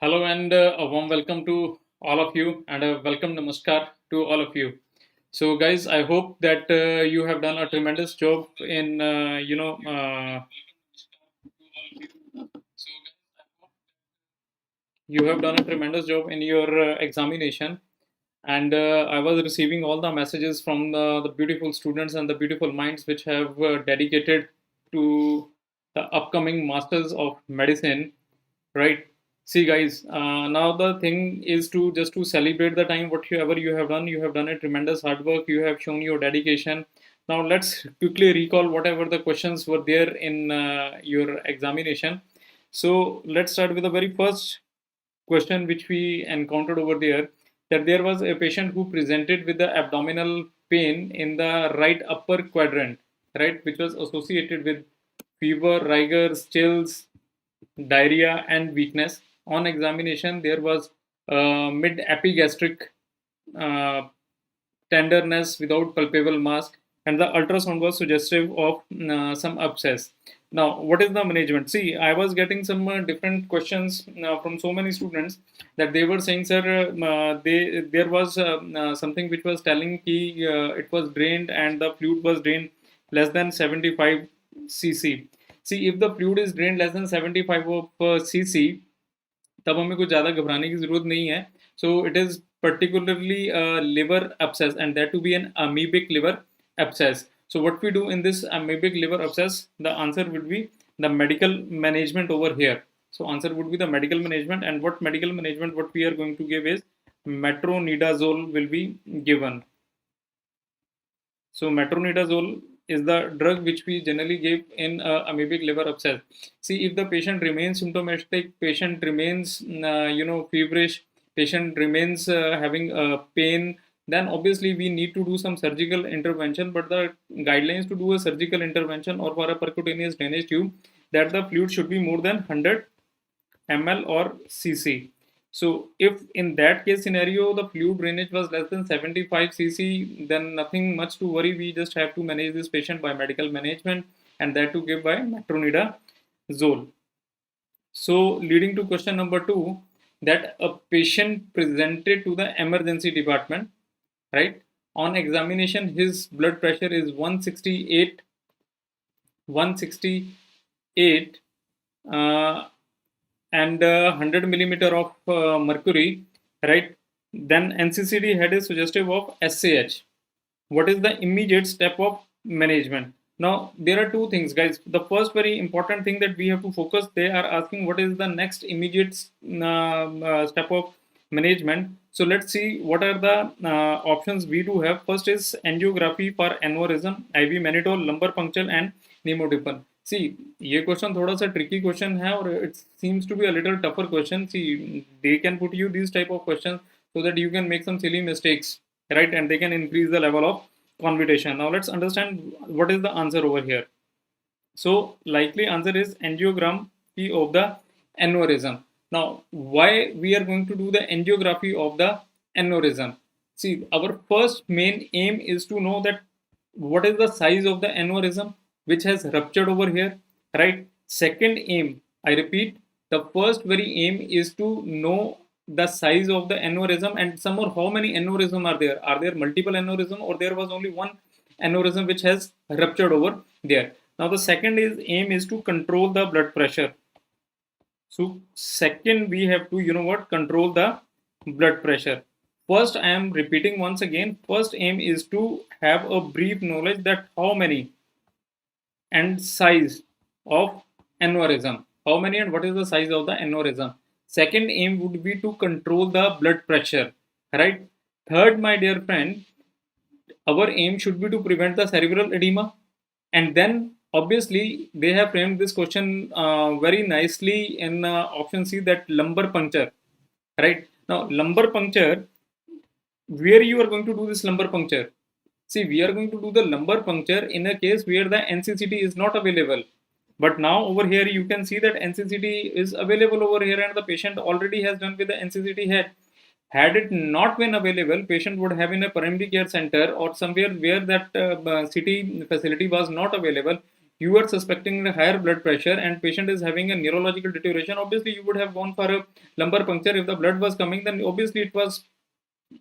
Hello and a warm welcome to all of you and a welcome namaskar to all of you. So, guys, I hope that you have done a tremendous job in you have done a tremendous job in your examination. And I was receiving all the messages from the beautiful students and the beautiful minds which have dedicated to the upcoming Masters of Medicine, right? See, guys, now the thing is to just to celebrate the time whatever you have done a tremendous hard work, you have shown your dedication. Now let's quickly recall whatever the questions were there in your examination. So let's start with the very first question which we encountered over there, that there was a patient who presented with the abdominal pain in the right upper quadrant, right, which was associated with fever, rigors, chills, diarrhea, and weakness. On examination, there was mid epigastric uh, tenderness without palpable mask, and the ultrasound was suggestive of some abscess. Now, what is the management? See, I was getting some different questions from so many students that they were saying, sir, they there was something which was telling ki it was drained and the fluid was drained less than 75 cc. See, if the fluid is drained less than 75 of cc, तब हमें कुछ ज़्यादा घबराने की ज़रूरत नहीं है. So it is particularly a liver abscess, and that to be an amoebic liver abscess. So what we do in this amoebic liver abscess, the answer would be the medical management over here. So answer would be the medical management, and what medical management what we are going to give is metronidazole will be given. So metronidazole is the drug which we generally give in amoebic liver abscess. See, if the patient remains symptomatic, patient remains feverish, patient remains having pain, then obviously we need to do some surgical intervention. But the guidelines to do a surgical intervention or for a percutaneous drainage tube, that the fluid should be more than 100 ml or cc. So if in that case scenario the fluid drainage was less than 75 cc, then nothing much to worry. We just have to manage this patient by medical management, and that to give by metronidazole. So leading to question number 2, that a patient presented to the emergency department, right? On examination, his blood pressure is 168 and 100 millimeter of mercury, right? Then NCCD had is suggestive of SAH. What is the immediate step of management? Now, there are two things, guys. The first very important thing that we have to focus, they are asking what is the next immediate step of management. So let's see what are the options we do have. First is angiography for aneurysm, IV mannitol, lumbar puncture, and nemotipin. सी ये question थोड़ा सा tricky question है और it seems to be a little tougher question. See they can put you this type of question so that you can make some silly mistakes, right, and they can increase the level of conviction. Now let's understand what is the answer over here. So likely answer is angiography of the aneurysm. Now why we are going to do the angiography of the aneurysm? See, our first main aim is to know that what is the size of the aneurysm which has ruptured over here, right? Second aim, I repeat, the first very aim is to know the size of the aneurysm, and some or how many aneurysm are there. Are there multiple aneurysm, or there was only one aneurysm which has ruptured over there? Now the second is aim is to control the blood pressure. So second we have to control the blood pressure. First, I am repeating once again, first aim is to have a brief knowledge that how many and size of aneurysm. How many and what is the size of the aneurysm? Second aim would be to control the blood pressure, right? Third, my dear friend, our aim should be to prevent the cerebral edema. And then obviously they have framed this question very nicely in option C, that lumbar puncture, right? Now lumbar puncture, where you are going to do this lumbar puncture? See, we are going to do the lumbar puncture in a case where the NCCT is not available. But now over here you can see that NCCT is available over here and the patient already has done with the NCCT head. Had it not been available, patient would have in a primary care center or somewhere where that city facility was not available. you are suspecting a higher blood pressure and patient is having a neurological deterioration, obviously you would have gone for a lumbar puncture. If the blood was coming, then obviously it was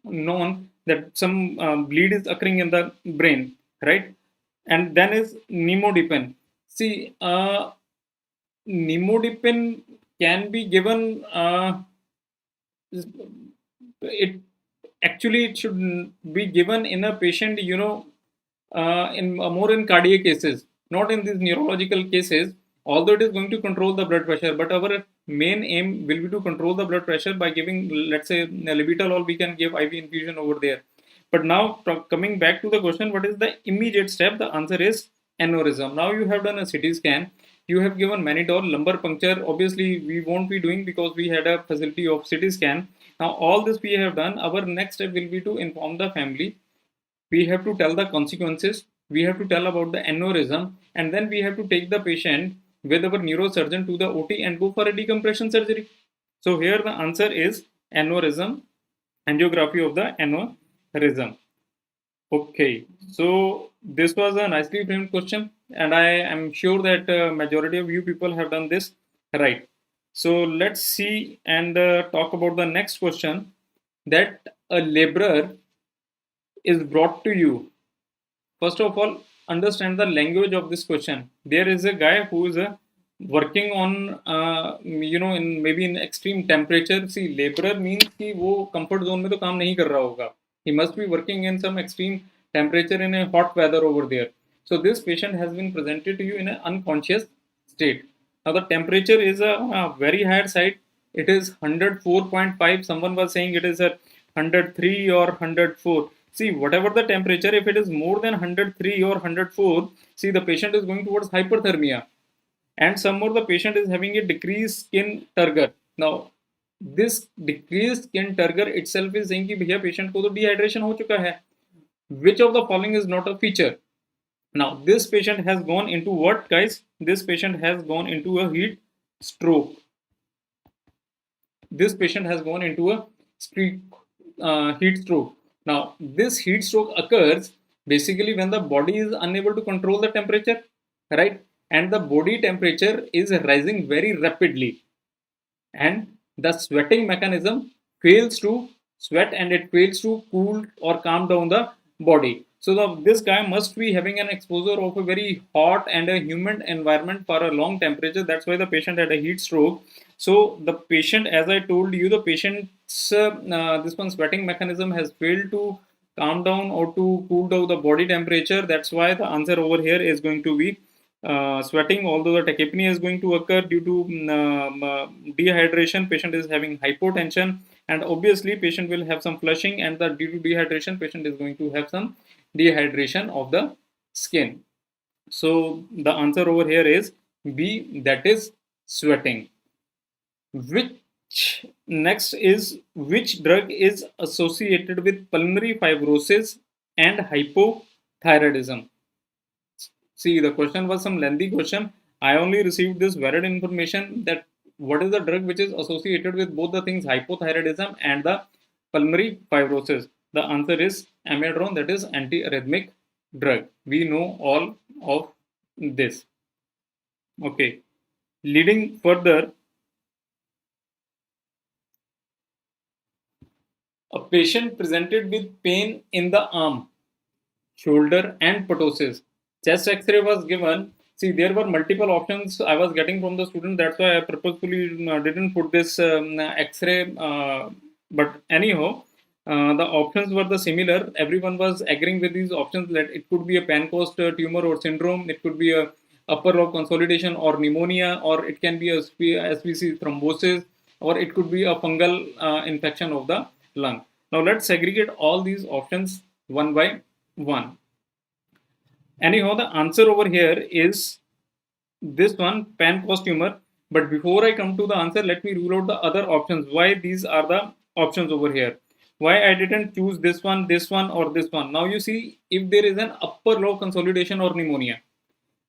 known that some bleed is occurring in the brain, right? And then is nimodipine. See, nimodipine can be given. It actually it should be given in a patient, in more in cardiac cases, not in these neurological cases. Although it is going to control the blood pressure, but our main aim will be to control the blood pressure by giving, let's say, Libitalol. We can give IV infusion over there. But now, coming back to the question, what is the immediate step? The answer is aneurysm. Now you have done a CT scan, you have given mannitol, lumbar puncture. Obviously, we won't be doing because we had a facility of CT scan. Now, all this we have done. Our next step will be to inform the family. We have to tell the consequences. We have to tell about the aneurysm, and then we have to take the patient with our neurosurgeon to the OT and go for a decompression surgery. So here the answer is aneurysm, angiography of the aneurysm. Okay, so this was a nicely framed question, and I am sure that majority of you people have done this right. So let's see and talk about the next question, that a laborer is brought to you. First of all, understand the language of this question. There is a guy who is working on, in maybe in extreme temperature. See, laborer means कि वो comfort zone में तो काम नहीं कर रहा होगा. He must be working in some extreme temperature in a hot weather over there. So this patient has been presented to you in an unconscious state. Now the temperature is a very higher side. It is 104.5. Someone was saying it is a 103 or 104. See, whatever the temperature, if it is more than 103 or 104, see, the patient is going towards hyperthermia. And some more, the patient is having a decreased skin turgor. Now, this decreased skin turgor itself is saying कि भैया patient को तो dehydration हो चुका है. Which of the following is not a feature? Now, this patient has gone into what, guys? This patient has gone into a heat stroke. This patient has gone into a heat stroke. Now, this heat stroke occurs basically when the body is unable to control the temperature, right? And the body temperature is rising very rapidly. And the sweating mechanism fails to sweat and it fails to cool or calm down the body. So this guy must be having an exposure of a very hot and a humid environment for a long temperature. That's why the patient had a heat stroke. So the patient, as I told you, the patient's this one sweating mechanism has failed to calm down or to cool down the body temperature. That's why the answer over here is going to be sweating. Although the tachypnea is going to occur due to dehydration, patient is having hypotension, and obviously patient will have some flushing, and due to dehydration, patient is going to have some dehydration of the skin. So the answer over here is B, that is sweating. Which next is, which drug is associated with pulmonary fibrosis and hypothyroidism? See, the question was some lengthy question. I only received this varied information that what is the drug which is associated with both the things, hypothyroidism and the pulmonary fibrosis. The answer is amiodarone, that is antiarrhythmic drug. We know all of this. Okay. Leading further, a patient presented with pain in the arm, shoulder and ptosis. Chest X-ray was given. See, there were multiple options I was getting from the student. That's why I purposefully didn't put this X-ray. But anyhow, the options were the similar. Everyone was agreeing with these options that it could be a Pancoast tumor or syndrome. It could be a upper lobe consolidation or pneumonia, or it can be a SVC thrombosis, or it could be a fungal infection of the lung. Now let's segregate all these options one by one. Anyhow, the answer over here is this one, Pancoast tumor. But before I come to the answer, let me rule out the other options. Why these are the options over here? Why I didn't choose this one, or this one? Now you see, if there is an upper lobe consolidation or pneumonia,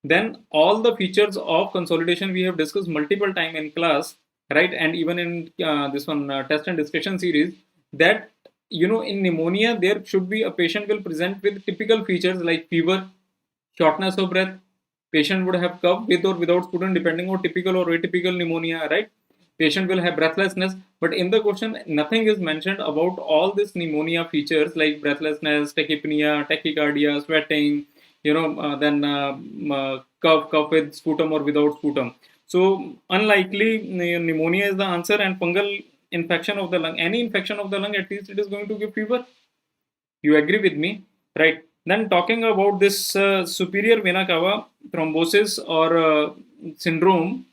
then all the features of consolidation we have discussed multiple time in class, right? And even in this one test and discussion series, that in pneumonia there should be a patient will present with typical features like fever, shortness of breath, Patient would have cough with or without sputum depending on typical or atypical pneumonia, right? Patient will have breathlessness, but in the question nothing is mentioned about all these pneumonia features like breathlessness, tachypnea, tachycardia, sweating, then cough with sputum or without sputum. So unlikely pneumonia is the answer, and fungal infection of the lung, any infection of the lung, at least it is going to give fever. You agree with me, right? Then talking about this superior vena cava thrombosis or syndrome.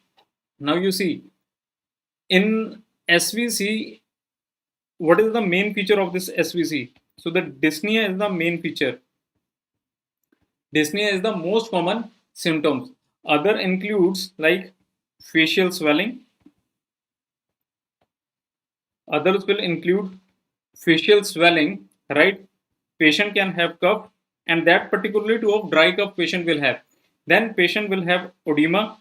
Now you see in SVC, what is the main feature of this SVC? So the dyspnea is the main feature. Dyspnea is the most common symptoms. Other includes like facial swelling. Others will include facial swelling, right? Patient can have cough, and that particularly to of dry cough patient will have. Then patient will have edema,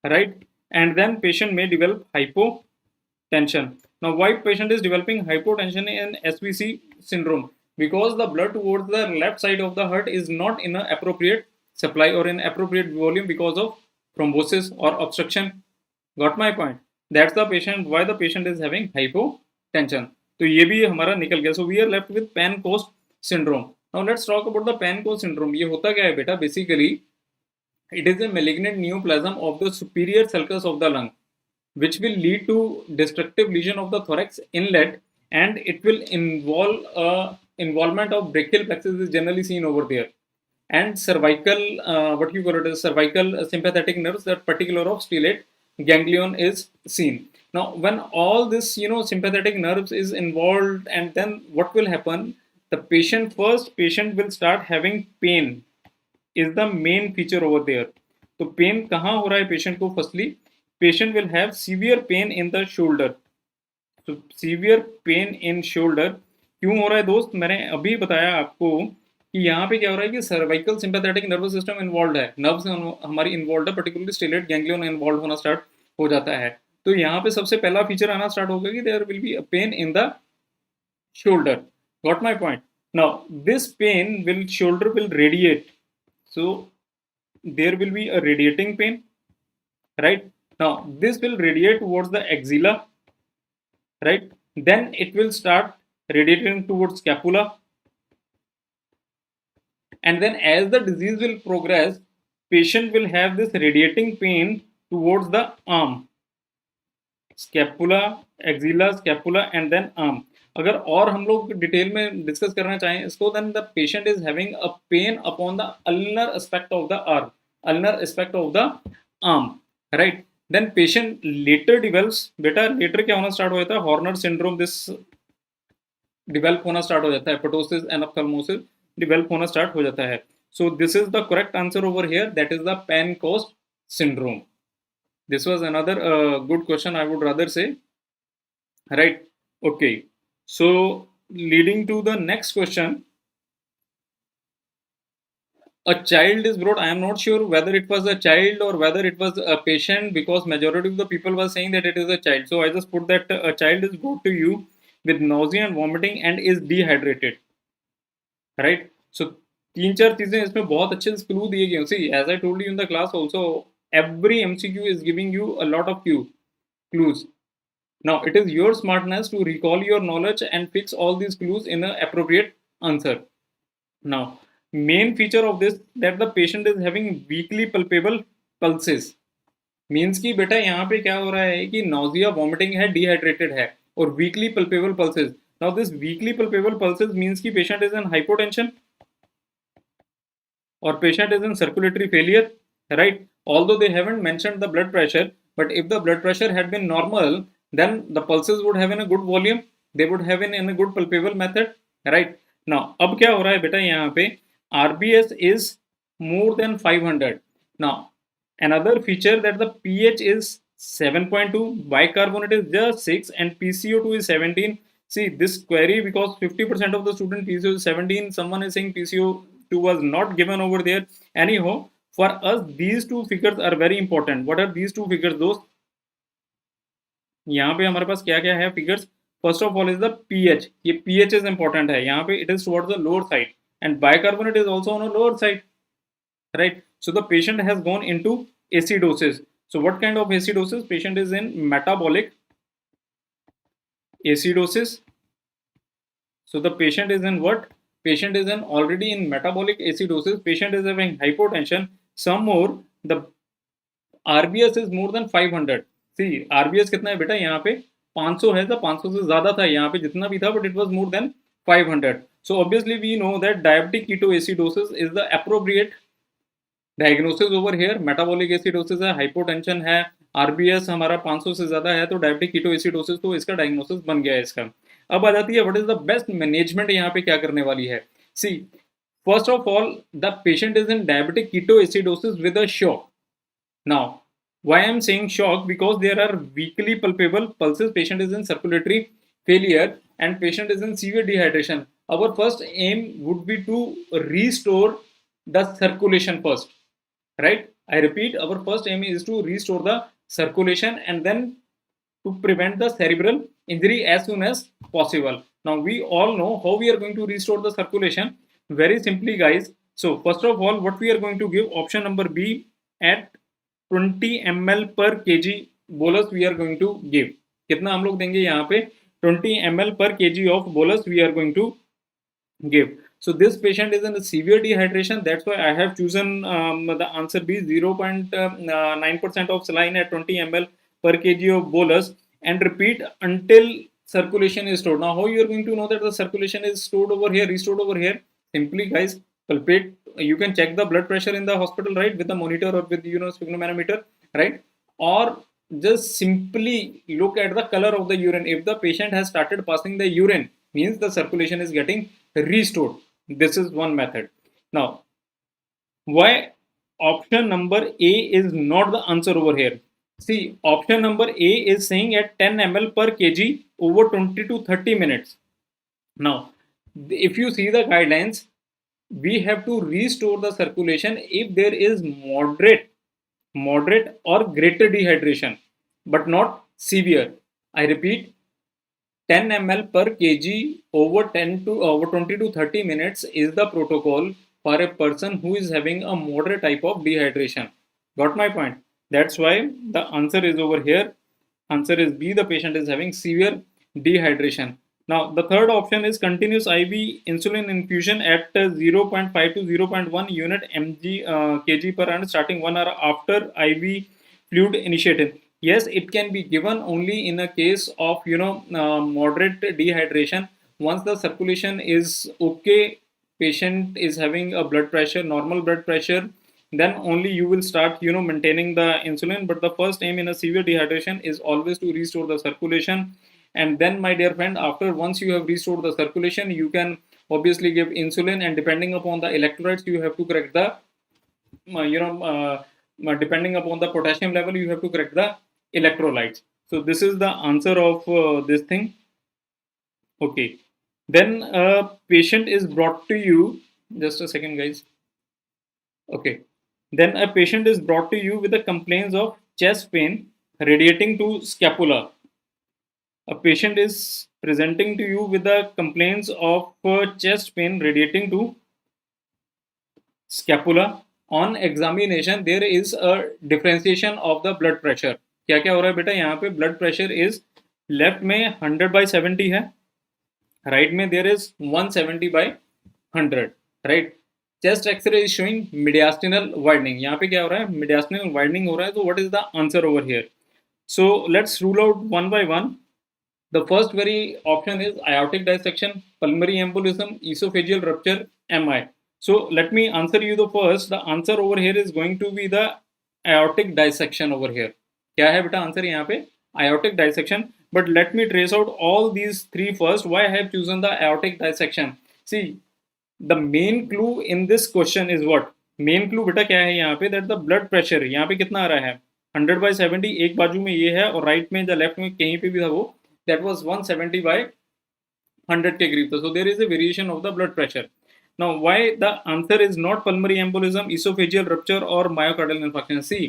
right? And then patient may develop hypotension. Now, why patient is developing hypotension in SVC syndrome? Because the blood towards the left side of the heart is not in an appropriate supply or in appropriate volume because of thrombosis or obstruction. Got my point? That's the patient, why the patient is having hypotension. तो ये भी हमारा निकल गया. So we are left with Pancoast syndrome. Now let's talk about the Pancoast syndrome. ये होता क्या है बेटा? Basically, it is a malignant neoplasm of the superior sulcus of the lung, which will lead to destructive lesion of the thorax inlet, and it will involve involvement of brachial plexus is generally seen over there, and cervical what you call it is cervical sympathetic nerves, that particular of stellate ganglion is seen. Now when all this sympathetic nerves is involved, and then what will happen, the patient will start having pain is the main feature over there. तो pen कहाँ हो रहा है patient को? Firstly patient will have severe pain in the shoulder. तो severe pain in shoulder क्यों हो रहा है दोस्त? मैंने अभी बताया आपको कि यहाँ पे क्या हो रहा है कि cervical sympathetic nervous system involve है, नर्व्स हमारी इन्वॉल्व है, पर्टिकुलरली स्टेलेट गैंग्लियन इन्वॉल्व होना स्टार्ट हो जाता है. तो यहाँ पे सबसे पहला फीचर आना स्टार्ट होगा कि there will be a pain in the shoulder. Got my point? Now this pain will shoulder will radiate. So there will be a radiating pain, right? Now this will radiate towards the axilla, right? Then it will start radiating towards scapula, and then as the disease will progress, patient will have this radiating pain towards the arm, scapula, axilla, scapula, and then arm. अगर और हम लोग detail में discuss करना चाहें इसको, then the patient is having a pain upon the ulnar aspect of the arm, ulnar aspect of the arm, right? Then patient later develops. बेटा later क्या होना स्टार्ट हो जाता है? हॉर्नर सिंड्रोम दिस डिवेल्प होना स्टार्ट हो जाता है, पटोसिस एंड ऑप्थेल्मोसिस डिवेल्प होना स्टार्ट हो जाता है. So this is the correct answer over here, that is the Pancoast syndrome. This was another good question, I would rather say, right? Okay, so leading to the next question. A child is brought. I am not sure whether it was a child or whether it was a patient, because majority of the people were saying that it is a child. So I just put that a child is brought to you with nausea and vomiting and is dehydrated, right? So तीन चार चीजें इसमें बहुत अच्छे से clue दिए गए. See, as I told you in the class also, every MCQ is giving you a lot of clues. Now it is your smartness to recall your knowledge and fix all these clues in an appropriate answer. Now main feature of this, that the patient is having weakly palpable pulses. Means कि बेटा यहाँ पे क्या हो रहा है कि nausea, vomiting है, डिहाइड्रेटेड है, और weakly palpable pulses. Now this weakly palpable pulses means कि patient is in hypotension or patient is in circulatory failure, right? Although they haven't mentioned the blood pressure, but if the blood pressure had been normal, then the pulses would have in a good volume, they would have in a good palpable method, right? Now अब क्या हो रहा है बेटा यहाँ पे? RBS is more than 500. Now another feature that the pH is 7.2, bicarbonate is just 6, and PCO2 is 17. See this query, because 50% of the student PCO is 17, someone is saying PCO2 was not given over there. Anyhow, for us these two figures are very important. What are these two figures दोस्त? यहाँ पे हमारे पास क्या क्या है figures? First of all is the pH. ये pH is important है यहाँ पे. It is towards the lower side, and bicarbonate is also on a lower side. right? So the patient has gone into acidosis. So what kind of acidosis? Patient is in metabolic acidosis. So the patient is in what? Patient is in already in metabolic acidosis. Patient is having hypotension. Some more, the RBS is more than 500. See, RBS कितना है बेटा यहाँ पे 500 है, तो 500 से ज़्यादा था यहाँ पे जितना भी था, but it was more than 500. So obviously we know that diabetic ketoacidosis is the appropriate diagnosis over here. Metabolic acidosis है, hypotension है, RBS हमारा 500 से ज़्यादा है, तो diabetic ketoacidosis, तो इसका diagnosis बन गया है इसका. अब आ जाती है what is the best management यहाँ पे क्या करने वाली है. See, first of all, the patient is in diabetic ketoacidosis with a shock. Now, why I am saying shock? Because there are weakly palpable pulses. Patient is in circulatory failure and patient is in severe dehydration. Our first aim would be to restore the circulation first, right? I repeat, our first aim is to restore the circulation and then to prevent the cerebral injury as soon as possible. Now, we all know how we are going to restore the circulation. Very simply, guys. So, first of all, what we are going to give, option number B, at 20 ml per kg bolus we are going to give. कितना हम लोग देंगे यहाँ पे? 20 ml per kg of bolus we are going to give. So this patient is in a severe dehydration. That's why I have chosen the answer B, 0.9% of saline at 20 ml per kg of bolus, and repeat until circulation is stored. Now, how you are going to know that the circulation is stored over here, restored over here? Simply, guys, palpate. You can check the blood pressure in the hospital, right, with the monitor or with sphygmomanometer, right? Or just simply look at the color of the urine. If the patient has started passing the urine, means the circulation is getting restored. This is one method. Now, why option number A is not the answer over here? See, option number A is saying at 10 ml per kg over 20 to 30 minutes. Now, if you see the guidelines, we have to restore the circulation if there is moderate or greater dehydration, but not severe. I repeat, 10 ml per kg over 20 to 30 minutes is the protocol for a person who is having a moderate type of dehydration. Got my point? That's why the answer is over here. Answer is B, the patient is having severe dehydration. Now, the third option is continuous IV insulin infusion at 0.5 to 0.1 unit mg kg per annum starting 1 hour after IV fluid initiated. Yes, it can be given only in a case of moderate dehydration. Once the circulation is okay, patient is having a blood pressure, normal blood pressure, then only you will start maintaining the insulin. But the first aim in a severe dehydration is always to restore the circulation. And then, my dear friend, after once you have restored the circulation, you can obviously give insulin, and depending upon the electrolytes, you have to correct the depending upon the potassium level, you have to correct the electrolytes. So this is the answer of this thing. Okay, then a patient is brought to you, just a second, guys. Okay, then a patient is brought to you with the complaints of chest pain radiating to scapula. A patient is presenting to you with the complaints of chest pain radiating to scapula. On examination, there is a differentiation of the blood pressure. क्या क्या हो रहा है बेटा यहाँ पे? Blood pressure is left में 100/70 है, राइट में there is 170/100, right. Chest x-ray is showing mediastinal widening. यहाँ पे क्या हो रहा है? मीडियास्टिनल वाइडनिंग हो रहा है. तो what is the answer over here? So let's rule out one by one. The first very option is aortic dissection, pulmonary embolism, esophageal rupture, MI. So let me answer you the first. The answer over here is going to be the aortic dissection over here. क्या है बेटा answer यहाँ पे? Aortic dissection. But let me trace out all these three first. Why I have chosen the aortic dissection? See, the main clue in this question is what? Main clue बेटा क्या है यहाँ पे? That the blood pressure यहाँ पे कितना आ रहा है? 100/70. एक बाजू में ये है और राइट में या लेफ्ट में कहीं पे भी था वो, that was 170/100 के करीब था. So there is a variation of the blood pressure. Now, why the answer is not pulmonary embolism, esophageal rupture or myocardial infarction? See,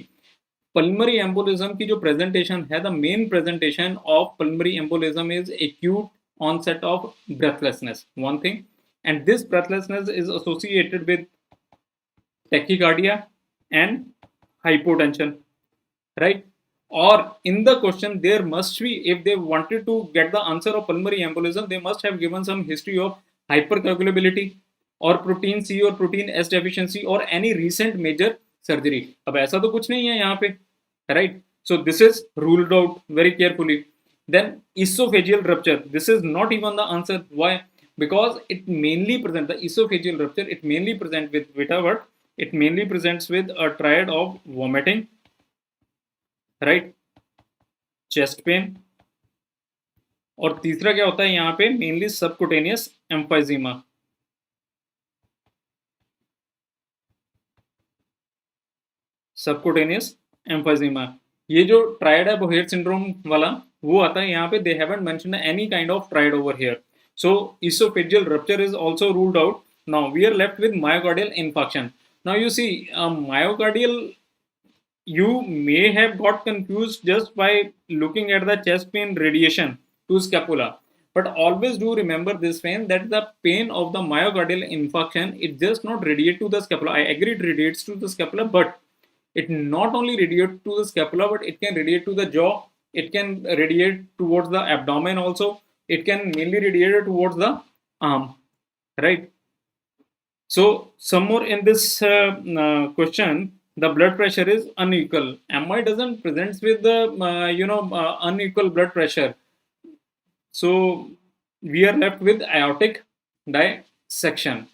pulmonary embolism की जो presentation है, the main presentation of pulmonary embolism is acute onset of breathlessness, one thing, and this breathlessness is associated with tachycardia and hypotension, right? Or in the question, there must be, if they wanted to get the answer of pulmonary embolism, they must have given some history of hypercoagulability or protein C or protein S deficiency or any recent major surgery. अब ऐसा तो कुछ नहीं है यहाँ पे, right? So this is ruled out very carefully. Then esophageal rupture. This is not even the answer. Why? Because it mainly presents the esophageal rupture. It mainly presents with what? It mainly presents with a triad of vomiting, right? Chest pain. और तीसरा क्या होता है यहाँ पे? Mainly subcutaneous emphysema. Subcutaneous emphysema. ये जो triad है बोहेयर सिंड्रोम वाला वो आता है यहाँ पे. They haven't mentioned any kind of triad over here. So esophageal rupture is also ruled out. Now we are left with myocardial infarction. Now you see myocardial, you may have got confused just by looking at the chest pain radiation to scapula. But always do remember this pain, that the pain of the myocardial infarction, it just not radiate to the scapula. I agree it radiates to the scapula, but it not only radiate to the scapula, but it can radiate to the jaw. It can radiate towards the abdomen also. It can mainly radiate towards the arm, right? So some more in this question, the blood pressure is unequal. MI doesn't present with the unequal blood pressure. So we are left with aortic dissection.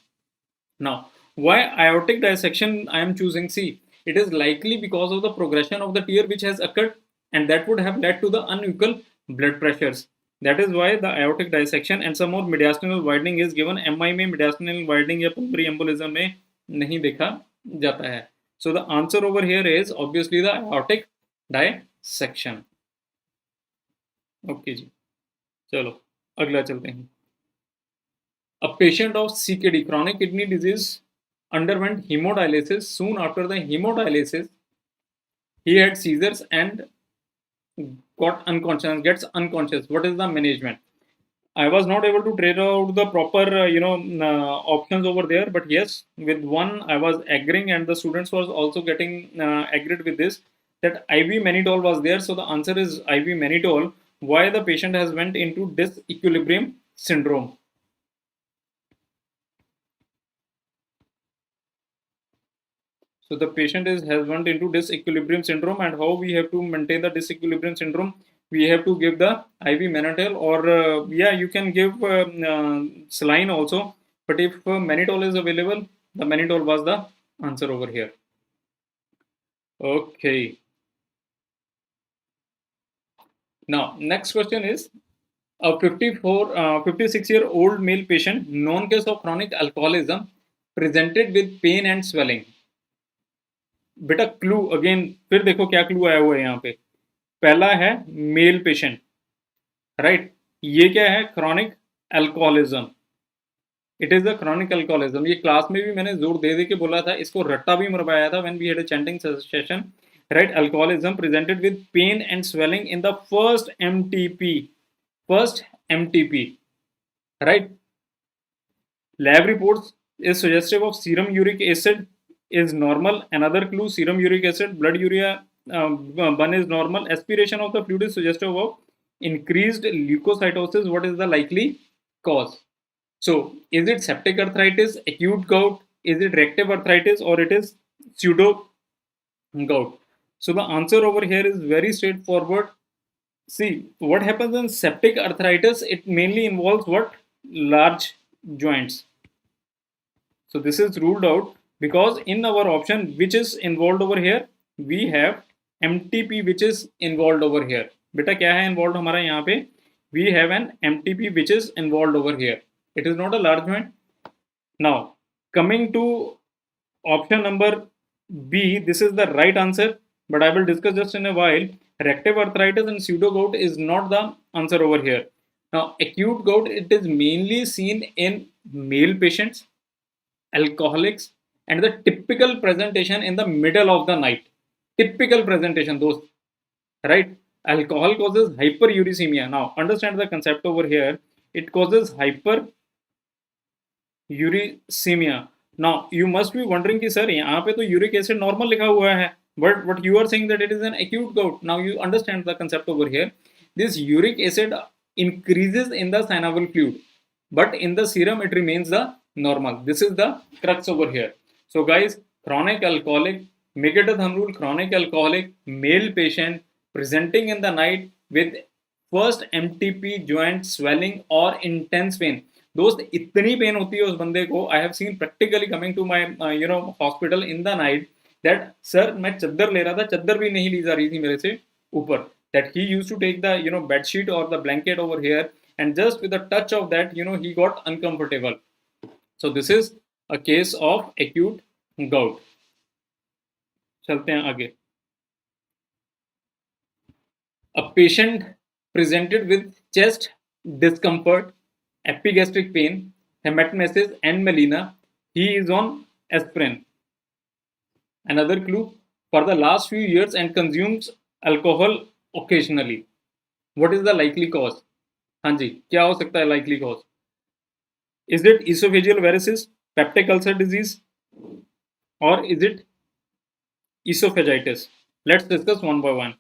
Now, why aortic dissection I am choosing C? It is likely because of the progression of the tear which has occurred, and that would have led to the unequal blood pressures. That is why the aortic dissection and some more mediastinal widening is given. MI में mediastinal widening या pulmonary embolism में नहीं देखा जाता है. So the answer over here is obviously the aortic dissection. Okay जी, चलो अगला चलते हैं. A patient of CKD, chronic kidney disease, underwent hemodialysis. Soon after the hemodialysis, he had seizures and gets unconscious. What is the management? I was not able to trade out the proper options over there, but yes, with one I was agreeing, and the students was also getting agreed with this, that IV mannitol was there. So the answer is IV mannitol. Why the patient has went into disequilibrium syndrome? So the patient has went into disequilibrium syndrome, and how we have to maintain the disequilibrium syndrome? We have to give the IV mannitol, or you can give saline also. But if mannitol is available, the mannitol was the answer over here. Okay. Now next question is a 56-year-old male patient, known case of chronic alcoholism, presented with pain and swelling. बेटा clue again फिर देखो क्या clue आया हुआ है यहाँ पे. पहला है मेल पेशेंट, राइट. ये क्या है? Chronic alcoholism. It is the chronic alcoholism. ये क्लास में भी मैंने जोर दे के बोला था, इसको रट्टा भी मरवाया था when we had a chanting session, right. Alcoholism presented with pain and swelling in the first MTP, right. Lab reports is suggestive of serum uric acid is normal. Another clue, serum uric acid, blood urea one is normal. Aspiration of the fluid is suggestive of increased leukocytosis. What is the likely cause? So is it septic arthritis, acute gout, is it reactive arthritis, or it is pseudo gout? So the answer over here is very straightforward. See, what happens in septic arthritis? It mainly involves what? Large joints. So this is ruled out, because in our option which is involved over here, we have MTP which is involved over here. बेटा क्या है involved हमारा यहाँ पे? We have an MTP which is involved over here. It is not a large joint. Now coming to option number B, this is the right answer, but I will discuss just in a while. Reactive arthritis and pseudo gout is not the answer over here. Now acute gout, it is mainly seen in male patients, alcoholics, and the typical presentation in the middle of the night. Typical presentation, those, right? Alcohol causes hyperuricemia. Now understand the concept over here. It causes hyperuricemia. Now you must be wondering कि sir यहाँ पे तो uric acid normal लिखा हुआ है, but you are saying that it is an acute gout. Now you understand the concept over here. This uric acid increases in the synovial fluid, but in the serum it remains the normal. This is the crux over here. So guys, chronic alcoholic, make it a thumb rule, chronic alcoholic male patient presenting in the night with first MTP joint swelling or intense pain. दोस्त इतनी pen होती है उस बंदे को. I have seen practically coming to my hospital in the night that sir मैं चद्दर ले रहा था, चद्दर भी नहीं ली जा रही थी मेरे से ऊपर. That he used to take the bed sheet और the blanket over here and just with the touch of that he got uncomfortable. So this is a case of acute gout. चलते हैं आगे. A patient presented with chest discomfort, epigastric pain, hematmesis and melena. He is on aspirin. Another clue, for the last few years and consumes alcohol occasionally. What is the likely cause? हाँ जी, क्या हो सकता है likely cause? Is it esophageal varices, peptic ulcer disease, or is it esophagitis? Let's discuss one by one.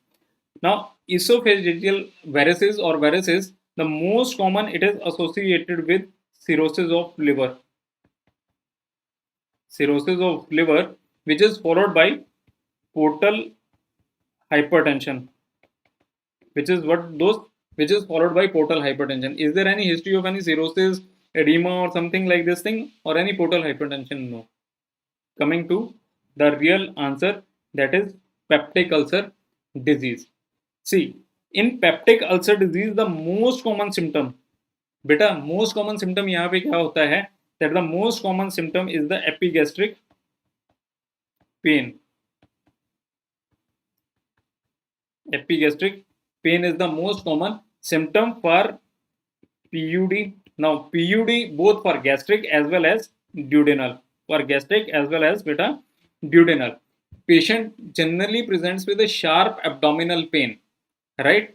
Now, esophageal varices or varices, the most common, it is associated with cirrhosis of liver. Cirrhosis of liver, which is followed by portal hypertension. Which is followed by portal hypertension. Is there any history of any cirrhosis, edema, or something like this thing, or any portal hypertension? No. Coming to the real answer, that is peptic ulcer disease. See, in peptic ulcer disease, the most common symptom, beta, most common symptom यहाँ पे क्या होता है? That the most common symptom is the epigastric pain. Epigastric pain is the most common symptom for PUD. Now, PUD both for gastric as well as duodenal. For gastric as well as beta duodenal. Patient generally presents with a sharp abdominal pain, right?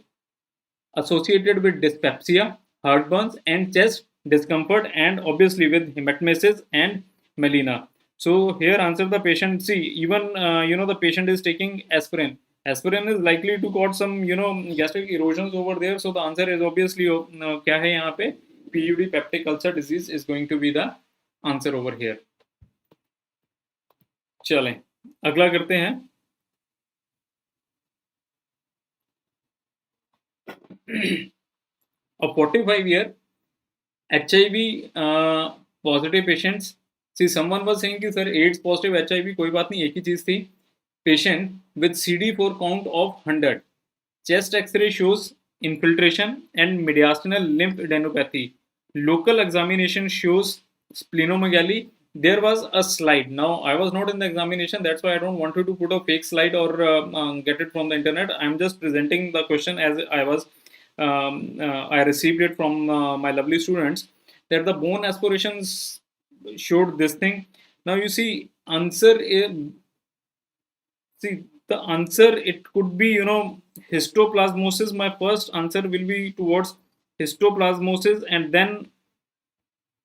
Associated with dyspepsia, heartburns, and chest discomfort, and obviously with hematmesis and melena. So here answer the patient. See, even the patient is taking aspirin. Aspirin is likely to cause some gastric erosions over there. So the answer is obviously क्या है यहाँ पे? PUD, peptic ulcer disease is going to be the answer over here. चलें अगला करते हैं. A 45-year HIV positive patients. See, someone was saying कि sir AIDS positive HIV कोई बात नहीं, एक ही चीज थी. Patient with CD4 count of 100. Chest X-ray shows infiltration and mediastinal lymph adenopathy. Local examination shows splenomegaly. There was a slide. Now, I was not in the examination. That's why I don't want you to put a fake slide or get it from the internet. I'm just presenting the question as I was. I received it from my lovely students. That the bone aspirations showed this thing. Now, you see, answer is... See, the answer, it could be, histoplasmosis. My first answer will be towards histoplasmosis, and then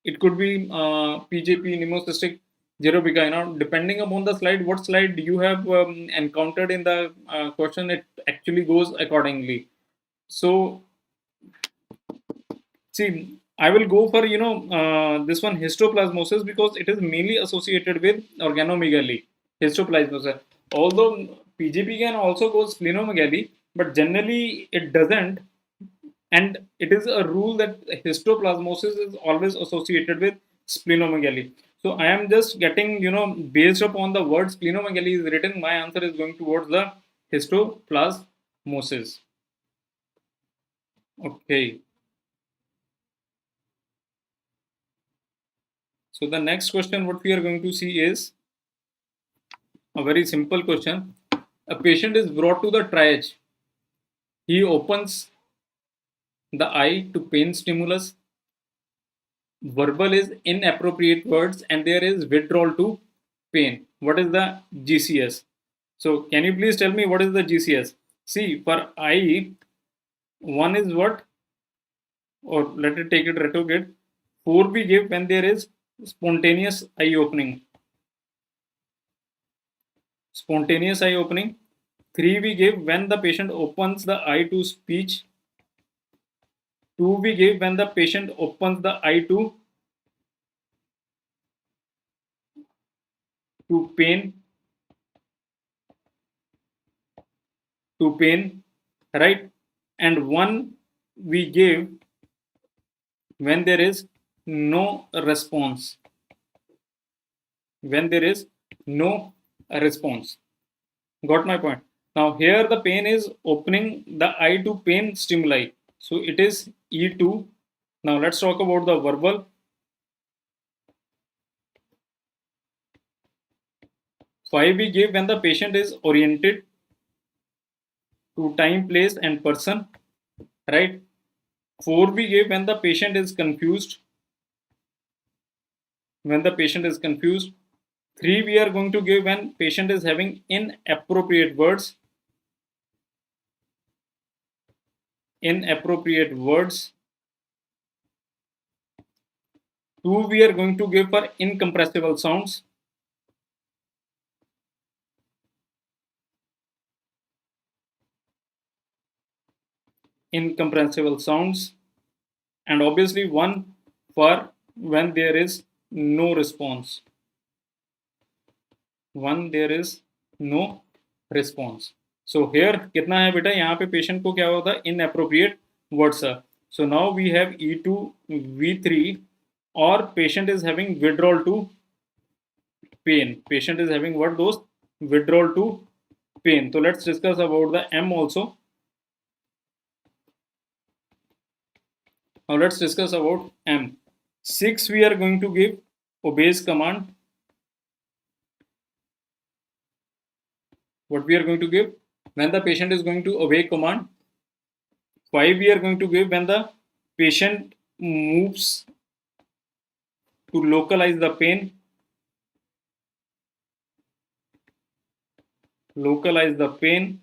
it could be PJP, pneumocystic xerobica. Now, depending upon the slide, what slide you have encountered in the question, it actually goes accordingly. So, see, I will go for, this one, histoplasmosis, because it is mainly associated with organomegaly, histoplasmosis. Although PGP can also cause splenomegaly, but generally it doesn't, and it is a rule that histoplasmosis is always associated with splenomegaly. So I am just getting, based upon the word splenomegaly is written, my answer is going towards the histoplasmosis. Okay. So the next question what we are going to see is a very simple question. A patient is brought to the triage. He opens the eye to pain stimulus. Verbal is inappropriate words, and there is withdrawal to pain. What is the GCS? So can you please tell me what is the GCS? See, for eye, one is what? Or let it take it retrograde. 4 we give when there is spontaneous eye opening. spontaneous eye opening. 3 we gave when the patient opens the eye to speech. 2 we gave when the patient opens the eye to pain, right? And 1 we gave when there is no response. When there is no response. Got my point? Now here the pain is opening the eye to pain stimuli. So it is E2. Now let's talk about the verbal. 5 we give when the patient is oriented to time, place and person, right? 4 we give when the patient is confused. When the patient is confused. 3 we are going to give when patient is having inappropriate words. Inappropriate words. 2 we are going to give for incompressible sounds. Incomprehensible sounds, and obviously 1 for when there is no response. 1 there is no response. So here कितना है बेटा, यहाँ पे patient को क्या होता है, inappropriate words are. So now we have E2 V3 or patient is having withdrawal to pain. Patient is having what those withdrawal to pain. So let's discuss about the M also. Now let's discuss about M. 6 we are going to give obeys command. What we are going to give when the patient is going to obey command. 5 we are going to give when the patient moves to localize the pain. Localize the pain.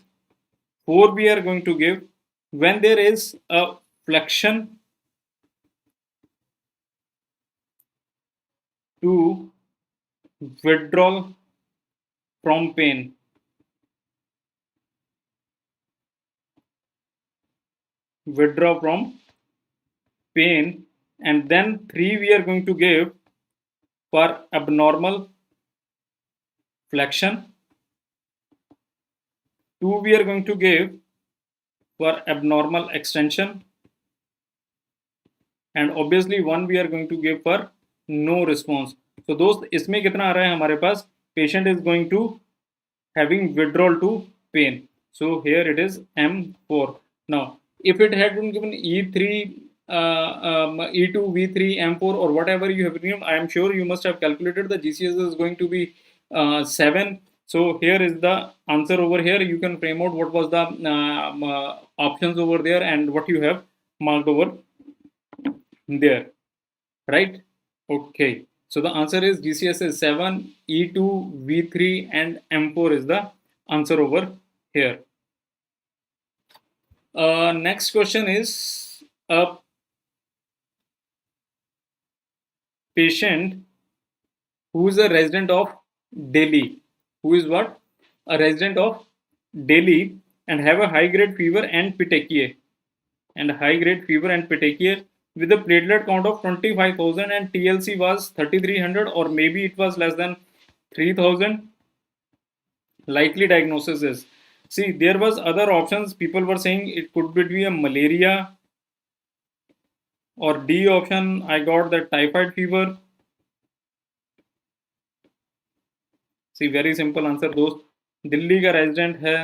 4 we are going to give when there is a flexion to withdrawal from pain. Withdraw from pain. And then 3 we are going to give for abnormal flexion. 2 we are going to give for abnormal extension. And obviously 1 we are going to give for no response. So दोस्त इसमें कितना आ रहा है हमारे पास, patient is going to having withdrawal to pain. So here it is M4. Now if it had been given E3, E2, V3, M4 or whatever you have given, I am sure you must have calculated the GCS is going to be 7. So here is the answer over here. You can frame out what was the options over there and what you have marked over there, right? Okay, so the answer is GCS is 7, E2, V3 and M4 is the answer over here. Next question is a patient who is a resident of Delhi. Who is what? A resident of Delhi and have a high grade fever and petechiae. And high grade fever and petechiae with a platelet count of 25,000 and TLC was 3300 or maybe it was less than 3000. Likely diagnosis is, see, there was other options. People were saying it could be a malaria, or D option I got the typhoid fever. See, very simple answer दोस्त, दिल्ली का resident है,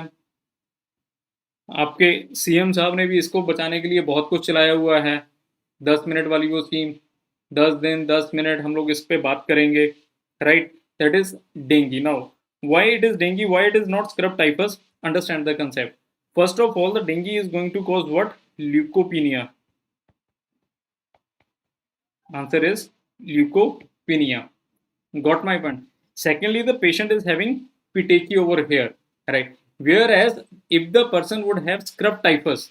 आपके CM साहब ने भी इसको बचाने के लिए बहुत कुछ चलाया हुआ है, 10 मिनट वाली वो स्कीम, 10 दिन 10 मिनट हम लोग इस पे बात करेंगे, right? That is dengue. Now why it is dengue, why it is not scrub typhus? Understand the concept. First of all, the dengue is going to cause what? Leukopenia. Answer is leukopenia. Got my point? Secondly, the patient is having petechiae over here, right? Whereas if the person would have scrub typhus,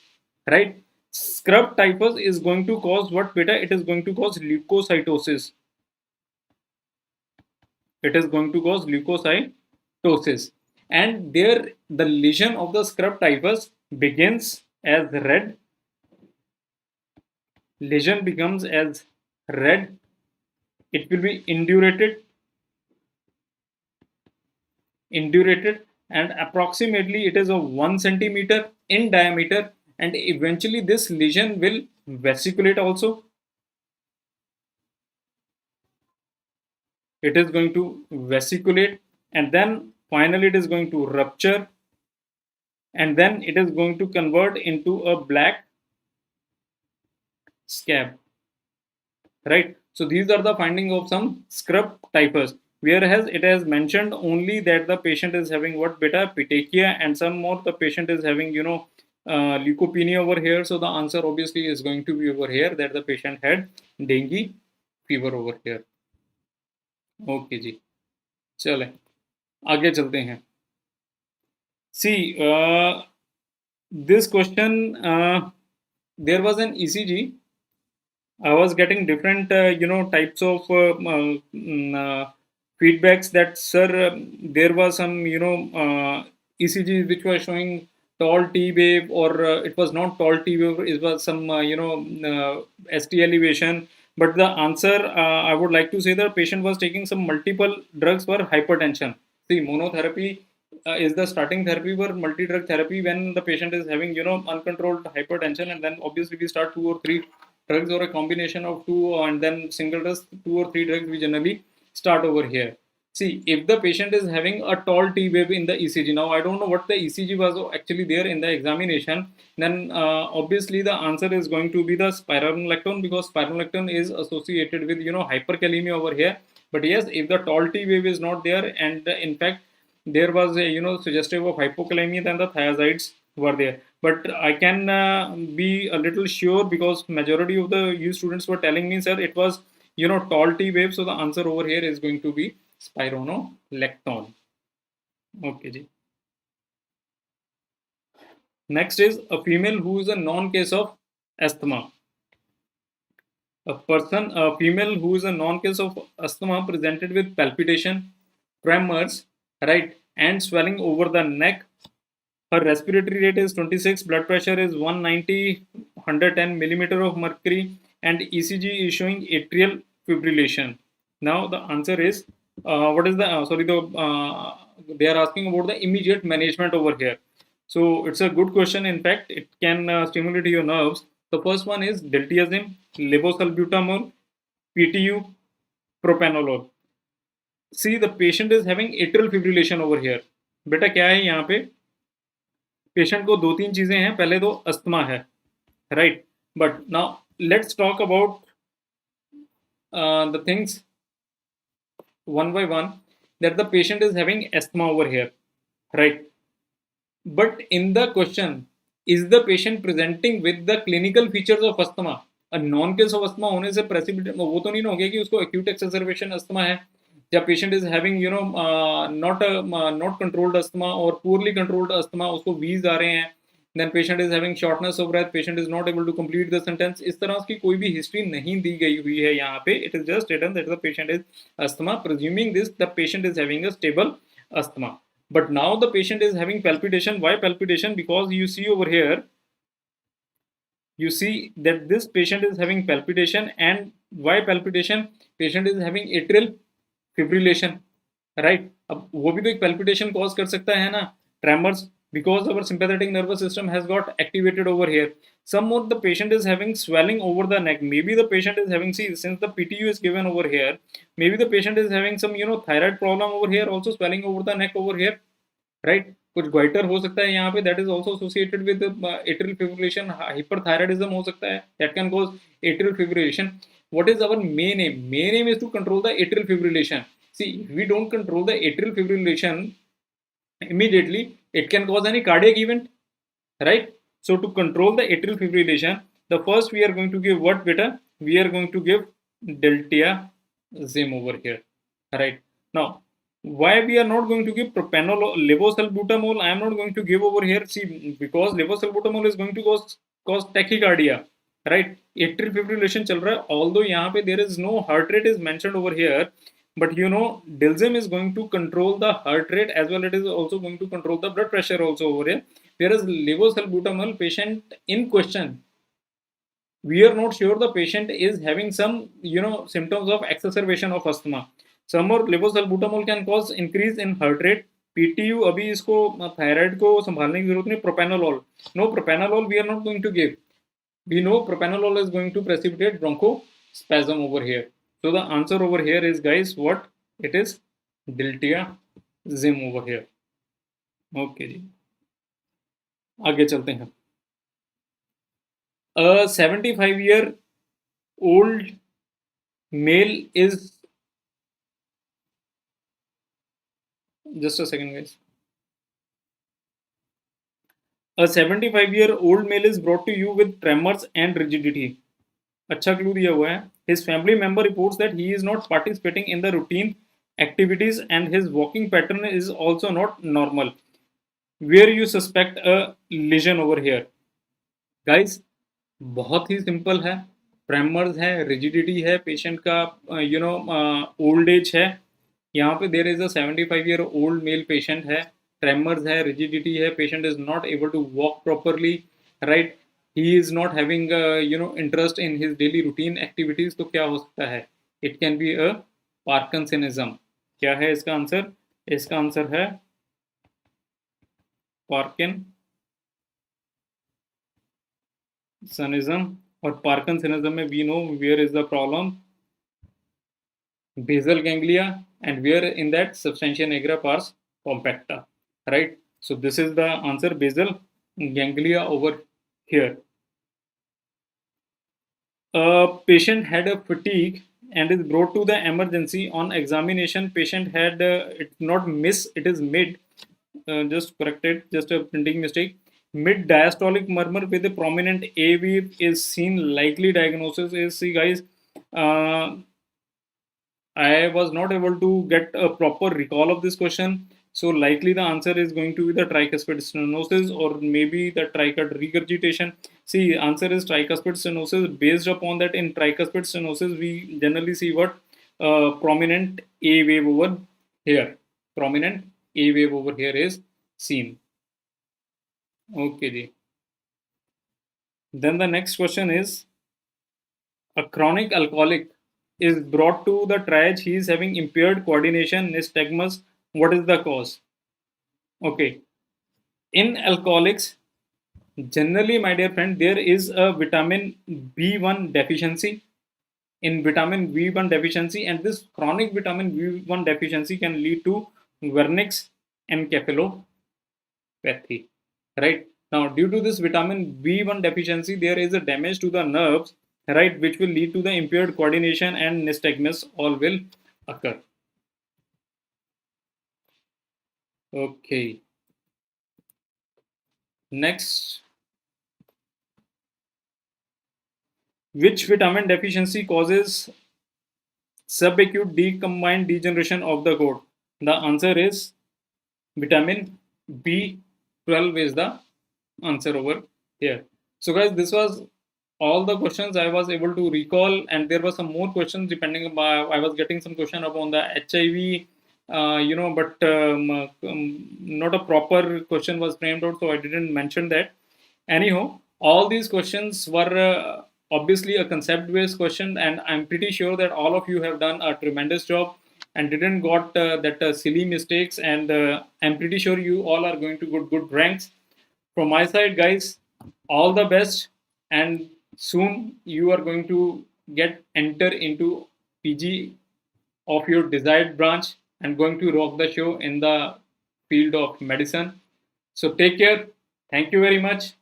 right? Scrub typhus is going to cause what, beta? It is going to cause leukocytosis. It is going to cause leukocytosis. and there the lesion of the scrub typhus begins as red. Lesion becomes as red. It will be indurated, and approximately it is a 1 centimeter in diameter, and eventually this lesion will vesiculate also. It is going to vesiculate, and then finally it is going to rupture, and then it is going to convert into a black scab, right? So these are the findings of some scrub typhus, whereas it has mentioned only that the patient is having what, beta petechia, and some more the patient is having leukopenia over here. So the answer obviously is going to be over here, that the patient had dengue fever over here. Okay जी, चले आगे चलते हैं. See, this question, there was an ECG. I was getting different, types of feedbacks that, sir, there was some, ECG which was showing tall T wave, or it was not tall T wave, it was some, ST elevation. But the answer, I would like to say, the patient was taking some multiple drugs for hypertension. See, monotherapy is the starting therapy for multi-drug therapy when the patient is having, uncontrolled hypertension, and then obviously we start 2 or 3 drugs, or a combination of 2, and then single drugs, 2 or 3 drugs we generally start over here. See, if the patient is having a tall T wave in the ECG, now I don't know what the ECG was actually there in the examination, then obviously the answer is going to be the spironolactone, because spironolactone is associated with, hyperkalemia over here. But yes, if the tall T wave is not there, and in fact there was a, suggestive of hypokalemia, then the thiazides were there. But I can be a little sure, because majority of the U students were telling me, sir, it was, tall T wave. So the answer over here is going to be spironolactone. Okay ji. Next is a female who is a non-case of asthma. A female who is a non-case of asthma presented with palpitation, tremors, right, and swelling over the neck. Her respiratory rate is 26, blood pressure is 190, 110 millimeter of mercury, and ECG is showing atrial fibrillation. Now the answer is, what is the, they are asking about the immediate management over here. So it's a good question. In fact, it can stimulate your nerves. The first one is diltiazem, levosalbutamol, PTU, propanolol. See, the patient is having atrial fibrillation over here. बेटा क्या है यहाँ पे? Patient को 2-3 चीजें हैं. पहले तो अस्थमा है, right? But now let's talk about the things one by one, that the patient is having asthma over here, right? But in the question, is the patient presenting with the clinical features of asthma? A non case of asthma होने से precipitate वो तो नहीं ना हो गया कि उसको acute exacerbation asthma है, या patient is having not controlled asthma or poorly controlled asthma, उसको wheeze आ रहे हैं, then patient is having shortness of breath, patient is not able to complete the sentence. इस तरह की कोई भी history नहीं दी गई हुई है यहाँ पे. It is just written that the patient is asthma. Presuming this, the patient is having a stable asthma. But now the patient is having palpitation. Why palpitation? Because you see over here, you see that this patient is having palpitation. And why palpitation? Patient is having atrial fibrillation, right? अब वो भी तो एक palpitation cause कर सकता है ना, tremors, because our sympathetic nervous system has got activated over here. Some more, the patient is having swelling over the neck. Maybe the patient is having, see, since the PTU is given over here, maybe the patient is having some thyroid problem over here, also swelling over the neck over here, right? कुछ goiter हो सकता है यहाँ पे, that is also associated with atrial fibrillation. Hyperthyroidism हो सकता है, that can cause atrial fibrillation. What is our main aim? Main aim is to control the atrial fibrillation. See, if we don't control the atrial fibrillation immediately, it can cause any cardiac event, right? So to control the atrial fibrillation, the first we are going to give what, beta? We are going to give diltiazem over here, right? Now, why we are not going to give propanolol, levosalbutamol? I am not going to give over here. See, because levosalbutamol is going to cause tachycardia, right? Atrial fibrillation चल रहा है. Although यहाँ पे there is no heart rate is mentioned over here, but you know, dilsym is going to control the heart rate as well. It is also going to control the blood pressure also over here. Whereas levosalbutamol patient in question, we are not sure the patient is having some, you know, symptoms of exacerbation of asthma. Some more levosalbutamol can cause increase in heart rate. PTU अभी इसको thyroid को संभालने की जरूरत नहीं. Propanolol, no, propanolol we are not going to give. We know propanolol is going to precipitate bronchospasm over here. So the answer over here is, guys, what it is? Diltiazem over here. Okay जी, आगे चलते हैं. A 75-year-old male is, just a second guys, a 75-year-old male is brought to you with tremors and rigidity. अच्छा clue दिया हुआ है. His family member reports that he is not participating in the routine activities and his walking pattern is also not normal. Where you suspect a lesion over here? Guys, बहुत ही simple है. Tremors है, rigidity है, patient का you know old age है. यहाँ पे there is a 75-year-old male patient है, ट्रेमर्स है, रिजिडिटी है, patient is not able to walk properly, right. He is not having you know interest in his daily routine activities. तो क्या हो सकता है? It can be a parkinsonism. क्या है इसका आंसर? इसका आंसर है पार्किंसनिज्म. और पार्किंसनिज्म में we know where is the problem. basal ganglia, and where in that substantia nigra pars compacta, right? So this is the answer, basal ganglia over here. A patient had a fatigue and is brought to the emergency. On examination, patient had it's not miss, it is mid, just corrected, just a printing mistake. Mid diastolic murmur with a prominent A wave is seen. Likely diagnosis is, see guys, I was not able to get a proper recall of this question. So likely the answer is going to be the tricuspid stenosis or maybe the tricut regurgitation. See, answer is tricuspid stenosis. Based upon that, in tricuspid stenosis, we generally see what? Prominent A wave over here. Prominent A wave over here is seen. Okay, ji. Then the next question is, a chronic alcoholic is brought to the triage. He is having impaired coordination, nystagmus. What is the cause? Okay. In alcoholics, generally, my dear friend, there is a vitamin B1 deficiency. In vitamin B1 deficiency, and this chronic vitamin B1 deficiency can lead to vernix encephalopathy. Right? Now, due to this vitamin B1 deficiency, there is a damage to the nerves, right, which will lead to the impaired coordination and nystagmus all will occur. Okay. Next. Which vitamin deficiency causes subacute decombined degeneration of the cord? The answer is vitamin B12 is the answer over here. So guys, this was all the questions I was able to recall, and there were some more questions depending on, I was getting some question upon the HIV, you know, but not a proper question was framed out, so I didn't mention that. Anyhow, all these questions were obviously a concept based question, and I'm pretty sure that all of you have done a tremendous job and didn't got that silly mistakes, and I'm pretty sure you all are going to get good ranks. From my side, guys, all the best, and soon you are going to get enter into PG of your desired branch and going to rock the show in the field of medicine. So take care. Thank you very much.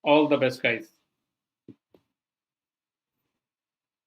All the best, guys.